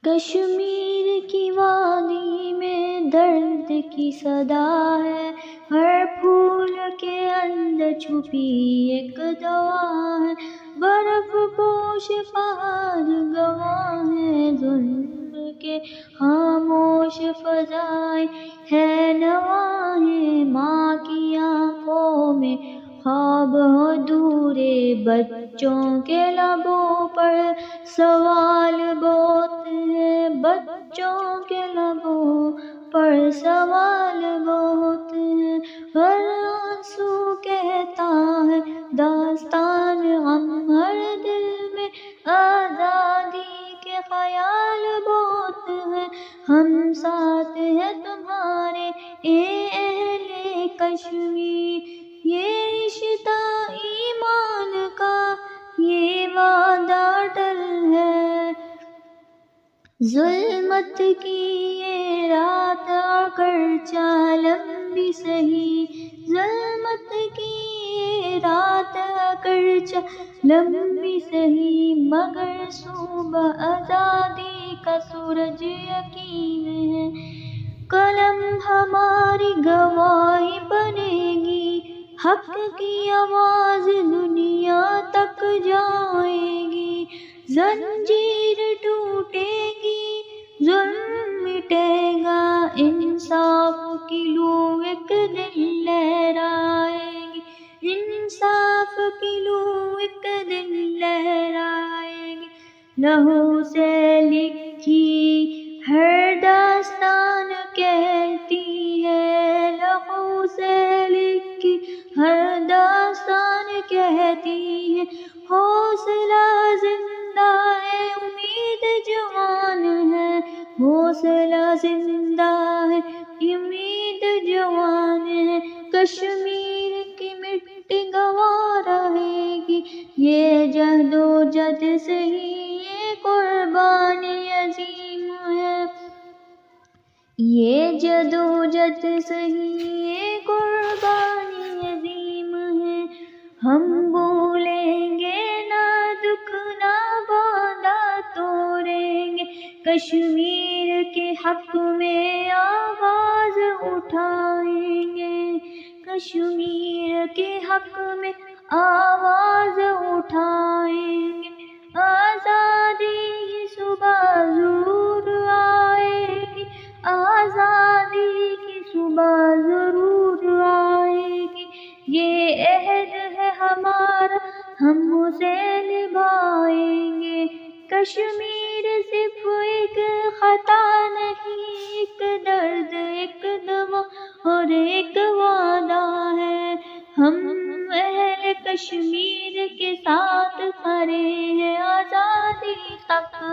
کشمیر کی وادی میں درد کی صدا ہے، ہر پھول کے اندر چھپی ایک دوا ہے، برف پوش پہاڑ گواہ ہیں ظلم کے، خاموش فضائیں ہے نواہیں، ماں کی آنکھوں میں خواب ادھورے، بچوں کے لبوں پر سوال بہت ہے، بچوں کے لبوں پر سوال بہت ہے، ہر آنسو کہتا ہے داستان غم، ہر دل میں آزادی کے خیال بہت ہے، ہم ساتھ ہیں تمہارے اے اہل کشمیر، یہ رشتہ ایمان کا، یہ وعدہ اٹل ہے، ظلمت کی یہ رات اگرچہ لمبی سہی، ظلمت کی یہ رات اگرچہ لمبی سہی، مگر صبح آزادی کا سورج یقین ہے، قلم ہماری گواہی بنے گی، حق کی آواز دنیا تک جائے گی، زنجیر ٹوٹے گی، ظلم مٹے گا، انصاف کی لو ایک دن لہرائے گی، انصاف کی لو ایک دن لہرائے گی، لہو سے لکھی ہر داستان کہتی ہے، لہو سے لکھی ہر داستان کہتی ہے، حوصلہ زندہ ہے، امید جوان ہے، حوصلہ زندہ ہے، امید جوان ہے، کشمیر کی مٹی گواہ رہے گی، یہ جہد و جہد سے ہی یہ قربانی عظیم ہے، یہ جہد و جہد سے ہی یہ قربانی عظیم ہے، ہم بھولیں گے نہ دکھ نہ وعدہ توڑیں گے، کشمیر کے حق میں آواز اٹھائیں گے، کشمیر کے حق میں آواز اٹھائیں گے، آزادی کی صبح ضرور آئے گی، آزادی کی صبح ضرور آئے گی، یہ عہد ہے ہمارا، ہم اسے نبھائیں گے، کشمیر صرف ایک خطا نہیں، ایک درد، ایک دوا اور ایک وعدہ ہے، ہم اہل کشمیر کے ساتھ کھڑے ہیں آزادی تک۔